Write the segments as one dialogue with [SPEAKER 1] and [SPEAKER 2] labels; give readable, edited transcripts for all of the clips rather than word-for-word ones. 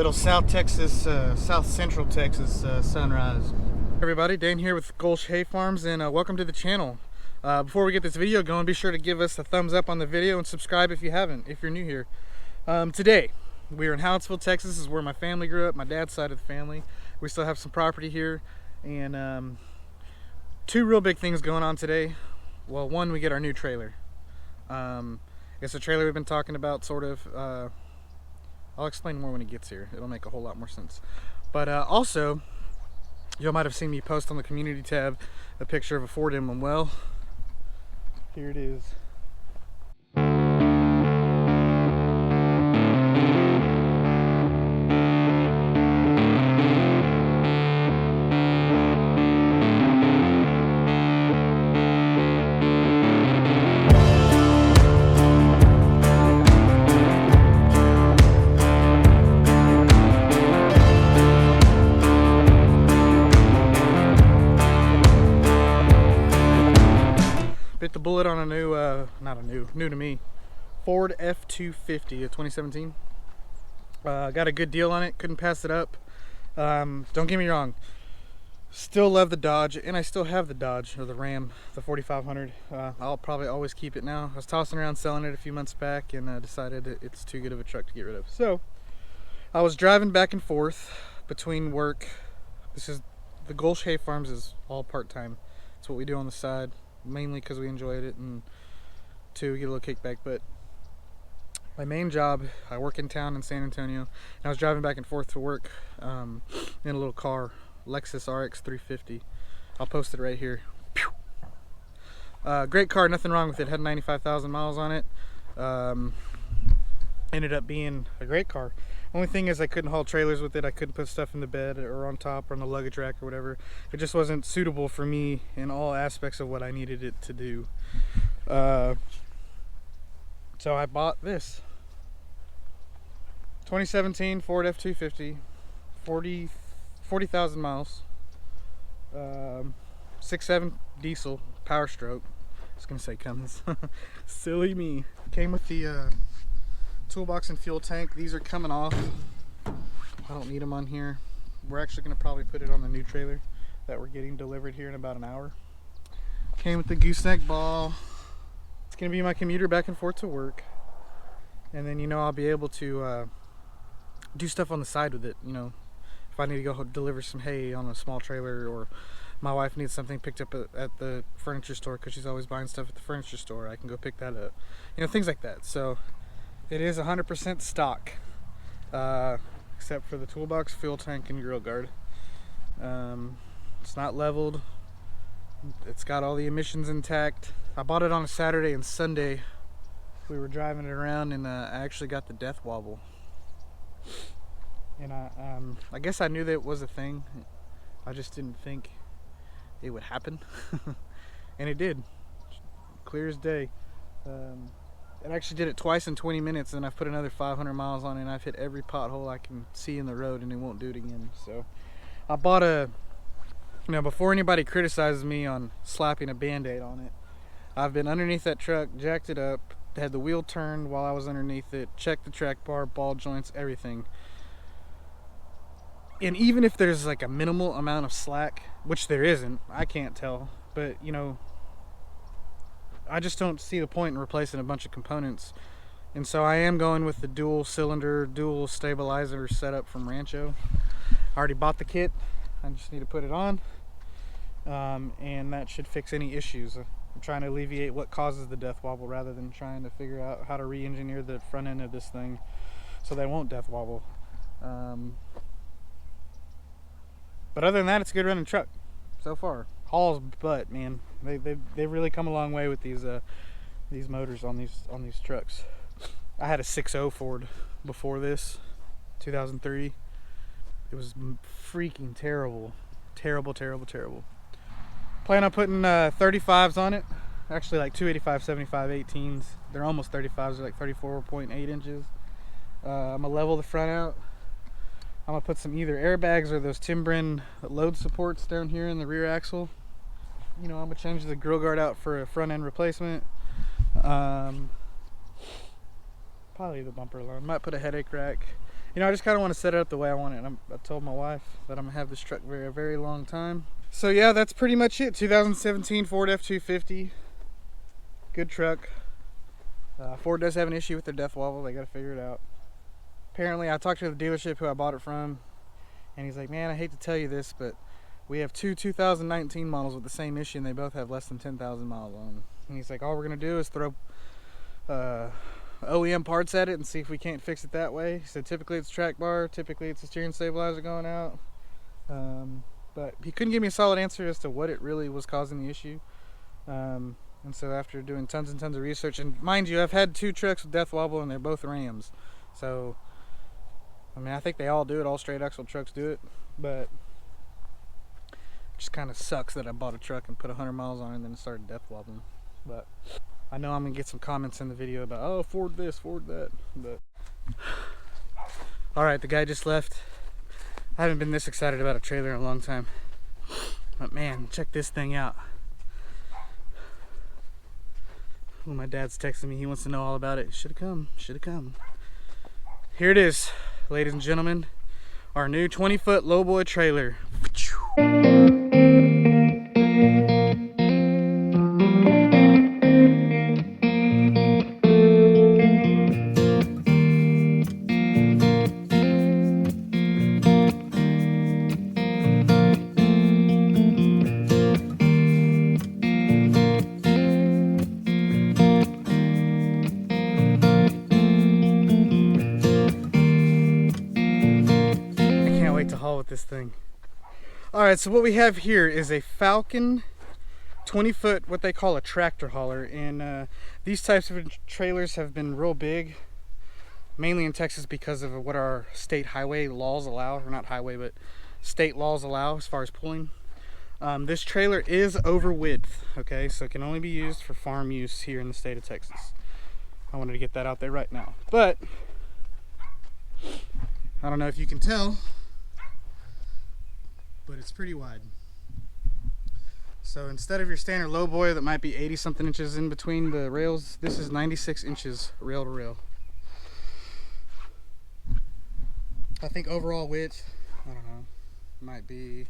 [SPEAKER 1] little South Central Texas sunrise. Everybody, Dane here with Gulch Hay Farms, and welcome to the channel. Before we get this video going, be sure to give us a thumbs up on the video and subscribe if you haven't, if you're new here. Today, we are in Hallettsville, Texas. This is where my family grew up, my dad's side of the family. We still have some property here, and two real big things going on today. Well, one, we get our new trailer. It's a trailer we've been talking about, sort of. I'll explain more when it gets here. It'll make a whole lot more sense. But also, you might have seen me post on the community tab a picture of a Ford emblem. Well, here it is. Bit the bullet on a new, new to me, Ford F-250, a 2017. Got a good deal on it, couldn't pass it up. Don't get me wrong, still love the Dodge, and I still have the Dodge, or the Ram, the 4500. I'll probably always keep it now. I was tossing around selling it a few months back, and decided it's too good of a truck to get rid of. So, I was driving back and forth between work. This is, the Gulch Hay Farms is all part-time. It's what we do on the side. Mainly because we enjoyed it, and two, we get a little kickback. But my main job, I work in town in San Antonio, and I was driving back and forth to work in a little car, Lexus RX 350. I'll post it right here. Great car, nothing wrong with it. Had 95,000 miles on it. Ended up being a great car. Only thing is I couldn't haul trailers with it. I couldn't put stuff in the bed or on top or on the luggage rack or whatever. It just wasn't suitable for me in all aspects of what I needed it to do. So I bought this 2017 Ford F-250, 40,000 miles, 6.7 diesel, Powerstroke. I was gonna say Cummins. Silly me. Came with the toolbox and fuel tank. These are coming off. I don't need them on here. We're actually going to probably put it on the new trailer that we're getting delivered here in about an hour. Came with the gooseneck ball. It's going to be my commuter back and forth to work, and then, you know, I'll be able to do stuff on the side with it. You know, if I need to go deliver some hay on a small trailer, or my wife needs something picked up at the furniture store because she's always buying stuff at the furniture store, I can go pick that up. You know, things like that. So it is 100% stock, except for the toolbox, fuel tank, and grill guard. It's not leveled. It's got all the emissions intact. I bought it on a Saturday and Sunday. We were driving it around, and I actually got the death wobble. And I guess I knew that it was a thing. I just didn't think it would happen. And it did. Clear as day. It actually did it twice in 20 minutes, and I've put another 500 miles on it, and I've hit every pothole I can see in the road, and it won't do it again. So I bought before anybody criticizes me on slapping a Band-Aid on it, I've been underneath that truck, jacked it up, had the wheel turned while I was underneath it, checked the track bar, ball joints, everything. And even if there's like a minimal amount of slack, which there isn't, I can't tell, but you know, I just don't see the point in replacing a bunch of components. And so I am going with the dual cylinder, dual stabilizer setup from Rancho. I already bought the kit. I just need to put it on. And that should fix any issues. I'm trying to alleviate what causes the death wobble rather than trying to figure out how to re-engineer the front end of this thing so they won't death wobble. But other than that, it's a good running truck so far. Hauls butt, man. They've really come a long way with these motors on these trucks. I had a 6.0 Ford before this, 2003. It was freaking terrible, terrible. Plan on putting 35s on it. Actually, like 285, 75, 18s. They're almost 35s. They're like 34.8 inches. I'm gonna level the front out. I'm gonna put some either airbags or those Timbren load supports down here in the rear axle. You know, I'm gonna change the grill guard out for a front end replacement. Probably the bumper alarm. Might put a headache rack. You know, I just kind of want to set it up the way I want it. And I told my wife that I'm going to have this truck for a very long time. So yeah, that's pretty much it. 2017 Ford F-250. Good truck. Ford does have an issue with their death wobble. They got to figure it out. Apparently, I talked to the dealership who I bought it from, and he's like, man, I hate to tell you this, but we have two 2019 models with the same issue, and they both have less than 10,000 miles on them. And he's like, all we're going to do is throw OEM parts at it and see if we can't fix it that way. He said typically it's track bar, typically it's a steering stabilizer going out. But he couldn't give me a solid answer as to what it really was causing the issue. And so after doing tons and tons of research, and mind you, I've had two trucks with death wobble and they're both Rams. So, I mean, I think they all do it, all straight axle trucks do it, but it just kind of sucks that I bought a truck and put 100 miles on it and then it started death wobbling. But I know I'm gonna get some comments in the video about, oh, Ford this, Ford that, but. All right, the guy just left. I haven't been this excited about a trailer in a long time. But man, check this thing out. Oh, my dad's texting me, he wants to know all about it. Should've come, should've come. Here it is, ladies and gentlemen. Our new 20-foot lowboy trailer. With this thing. All right, so what we have here is a Falcon 20-foot, what they call a tractor hauler, and these types of trailers have been real big, mainly in Texas because of what our state highway laws allow, or not highway, but state laws allow as far as pulling. This trailer is over width, okay, so it can only be used for farm use here in the state of Texas. I wanted to get that out there right now, but I don't know if you can tell, but it's pretty wide. So instead of your standard lowboy that might be 80 something inches in between the rails, this is 96 inches rail to rail. I think overall width, I don't know, might be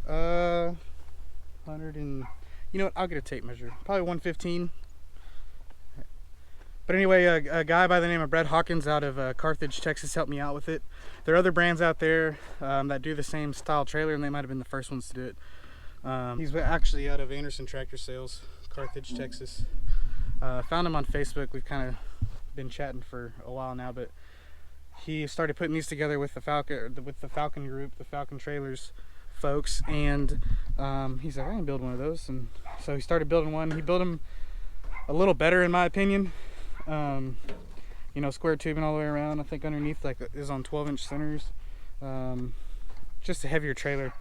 [SPEAKER 1] 100 and, you know what, I'll get a tape measure, probably 115. But anyway, a guy by the name of Brett Hawkins out of Carthage, Texas helped me out with it. There are other brands out there that do the same style trailer, and they might have been the first ones to do it. He's actually out of Anderson Tractor Sales, Carthage, Texas. Found him on Facebook. We've kind of been chatting for a while now, but he started putting these together with the Falcon group, the Falcon Trailers folks, and he's like, I can build one of those. And so he started building one. He built them a little better, in my opinion. You know, square tubing all the way around. I think underneath like is on 12-inch centers. Just a heavier trailer.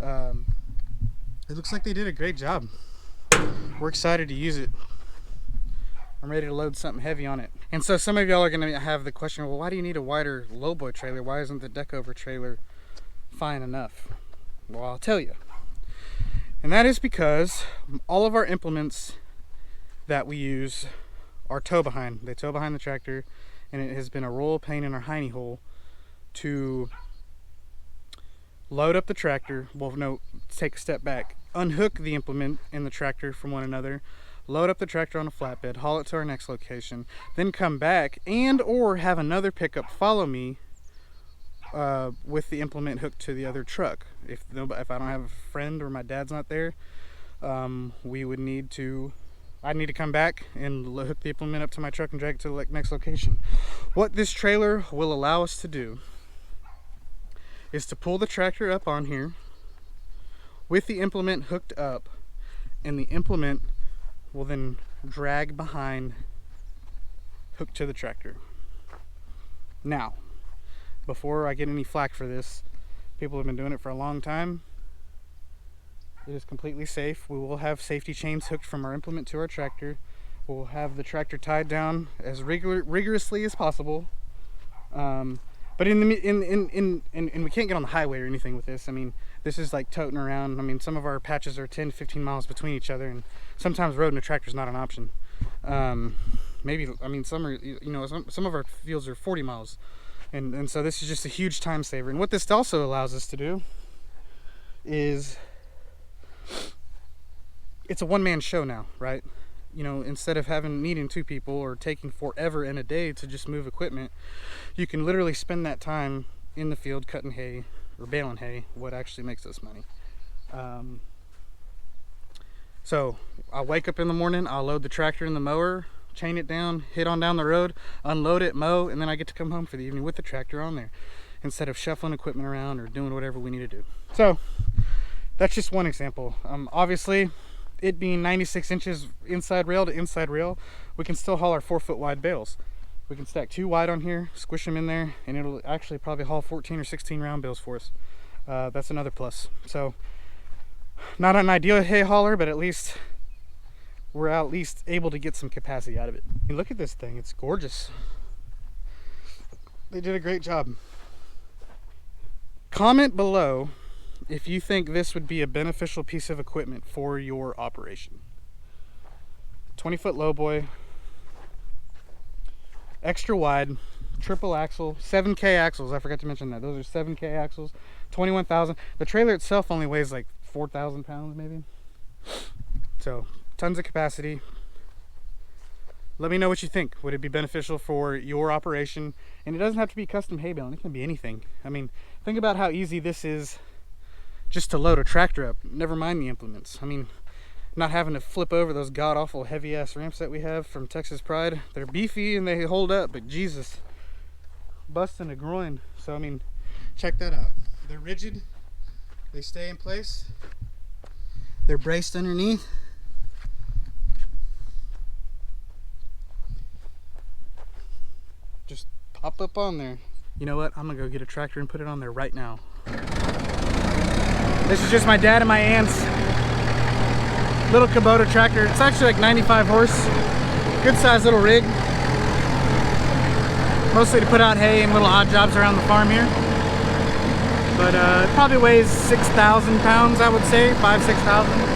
[SPEAKER 1] It looks like they did a great job. We're excited to use it. I'm ready to load something heavy on it. And so some of y'all are going to have the question, well, why do you need a wider lowboy trailer? Why isn't the deck over trailer fine enough? Well, I'll tell you. And that is because all of our implements that we use are tow behind. They tow behind the tractor, and it has been a royal pain in our hiney hole to load up the tractor. Well, no, take a step back. Unhook the implement in the tractor from one another, load up the tractor on a flatbed, haul it to our next location, then come back and or have another pickup follow me with the implement hooked to the other truck. If I don't have a friend or my dad's not there, I'd need to come back and hook the implement up to my truck and drag it to the next location. What this trailer will allow us to do is to pull the tractor up on here with the implement hooked up, and the implement will then drag behind, hooked to the tractor. Now, before I get any flack for this, people have been doing it for a long time. It is completely safe. We will have safety chains hooked from our implement to our tractor. We'll have the tractor tied down as rigorously as possible. But we can't get on the highway or anything with this. I mean, this is like toting around. I mean, some of our patches are 10 to 15 miles between each other, and sometimes roading a tractor is not an option. maybe, I mean, some are, you know, some of our fields are 40 miles. And so this is just a huge time saver. And what this also allows us to do is, it's a one-man show now, right? You know, instead of needing 2 people or taking forever in a day to just move equipment, you can literally spend that time in the field cutting hay or baling hay, what actually makes us money. So I'll wake up in the morning, I'll load the tractor in the mower, chain it down, hit on down the road, unload it, mow, and then I get to come home for the evening with the tractor on there, instead of shuffling equipment around or doing whatever we need to do. So that's just one example. Obviously, it being 96 inches inside rail to inside rail, we can still haul our 4-foot wide bales. We can stack 2 wide on here, squish them in there, and it'll actually probably haul 14 or 16 round bales for us. That's another plus. So not an ideal hay hauler, but at least we're at least able to get some capacity out of it. I mean, look at this thing, it's gorgeous. They did a great job. Comment below if you think this would be a beneficial piece of equipment for your operation. 20-foot lowboy, extra wide, triple axle, 7K axles. I forgot to mention that. Those are 7K axles, 21,000. The trailer itself only weighs like 4,000 pounds maybe. So tons of capacity. Let me know what you think. Would it be beneficial for your operation? And it doesn't have to be custom hay baling. It can be anything. I mean, think about how easy this is just to load a tractor up. Never mind the implements. I mean, not having to flip over those god-awful heavy-ass ramps that we have from Texas Pride. They're beefy and they hold up, but Jesus, busting a groin. So I mean, check that out. They're rigid. They stay in place. They're braced underneath. Just pop up on there. You know what? I'm gonna go get a tractor and put it on there right now. This is just my dad and my aunt's little Kubota Tracker. It's actually like 95 horse. Good sized little rig. Mostly to put out hay and little odd jobs around the farm here. But it probably weighs 6,000 pounds, I would say, 5,000–6,000.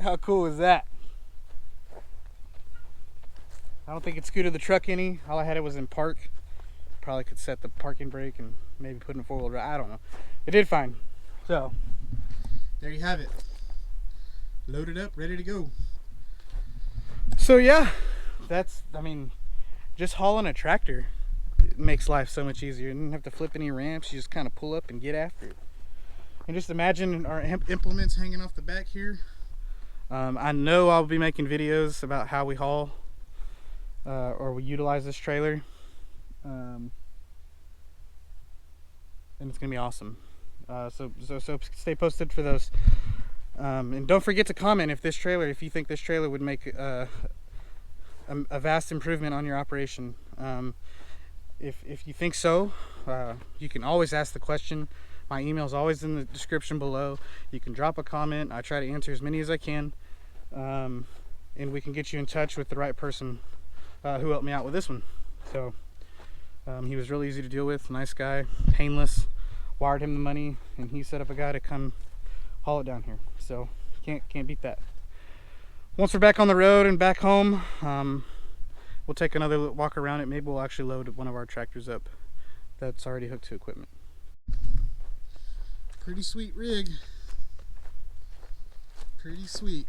[SPEAKER 1] How cool is that? I don't think it scooted the truck any. All I had it was in park. Probably could set the parking brake and maybe put in 4-wheel drive. I don't know. It did fine. So there you have it. Loaded up, ready to go. So yeah, that's, I mean, just hauling a tractor, it makes life so much easier. You don't have to flip any ramps. You just kind of pull up and get after it. And just imagine our implements hanging off the back here. I know I'll be making videos about how we haul or we utilize this trailer, and it's gonna be awesome. So stay posted for those, and don't forget to comment if you think this trailer would make a vast improvement on your operation. If you think so, you can always ask the question. My email is always in the description below. You can drop a comment. I try to answer as many as I can, and we can get you in touch with the right person who helped me out with this one. So he was really easy to deal with, nice guy, painless. Wired him the money, and he set up a guy to come haul it down here. So can't beat that. Once we're back on the road and back home, we'll take another walk around it. Maybe we'll actually load one of our tractors up that's already hooked to equipment. Pretty sweet rig. Pretty sweet.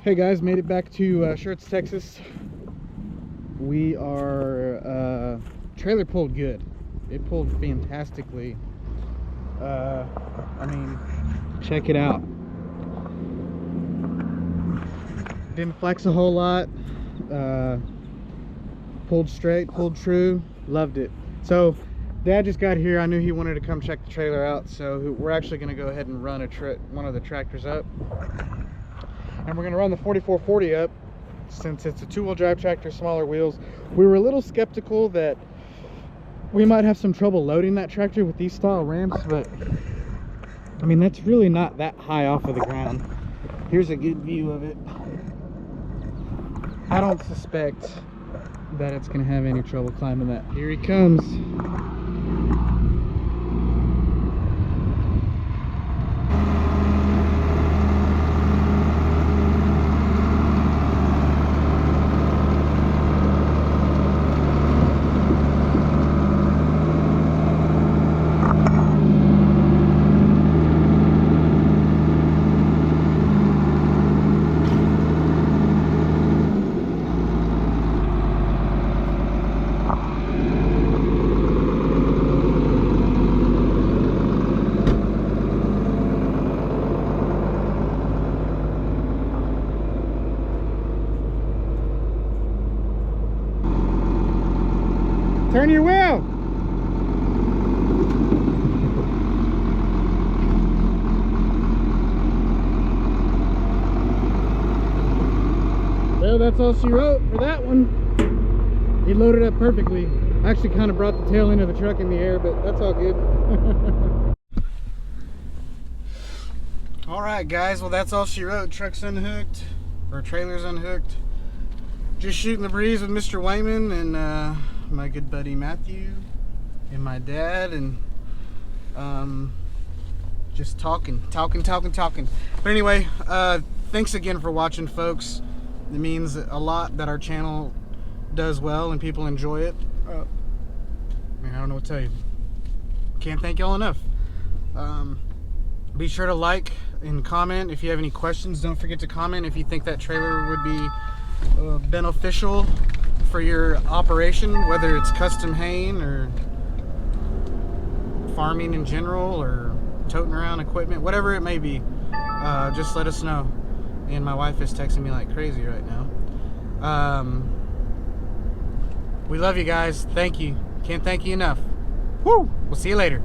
[SPEAKER 1] Hey guys, made it back to Shirts, Texas. We are, trailer pulled good. It pulled fantastically. I mean, check it out. Didn't flex a whole lot. Pulled straight, pulled true. Loved it. So Dad just got here. I knew he wanted to come check the trailer out, so we're actually going to go ahead and run one of the tractors up. And we're going to run the 4440 up since it's a two-wheel drive tractor, smaller wheels. We were a little skeptical that we might have some trouble loading that tractor with these style ramps, but I mean, that's really not that high off of the ground. Here's a good view of it. I don't suspect that it's going to have any trouble climbing that. Here he comes. Turn your wheel. Well, that's all she wrote for that one. He loaded up perfectly. I actually kind of brought the tail end of the truck in the air, but that's all good. All right, guys. Well, that's all she wrote. Truck's unhooked, or trailer's unhooked. Just shooting the breeze with Mr. Wayman and my good buddy Matthew and my dad, and just talking. But anyway, thanks again for watching, folks. It means a lot that our channel does well and people enjoy it. I mean, I don't know what to tell you. Can't thank y'all enough. Be sure to like and comment if you have any questions. Don't forget to comment if you think that trailer would be beneficial for your operation, whether it's custom haying or farming in general or toting around equipment, whatever it may be. Just let us know. And my wife is texting me like crazy right now. We love you guys. Thank you. Can't thank you enough. Woo! We'll see you later.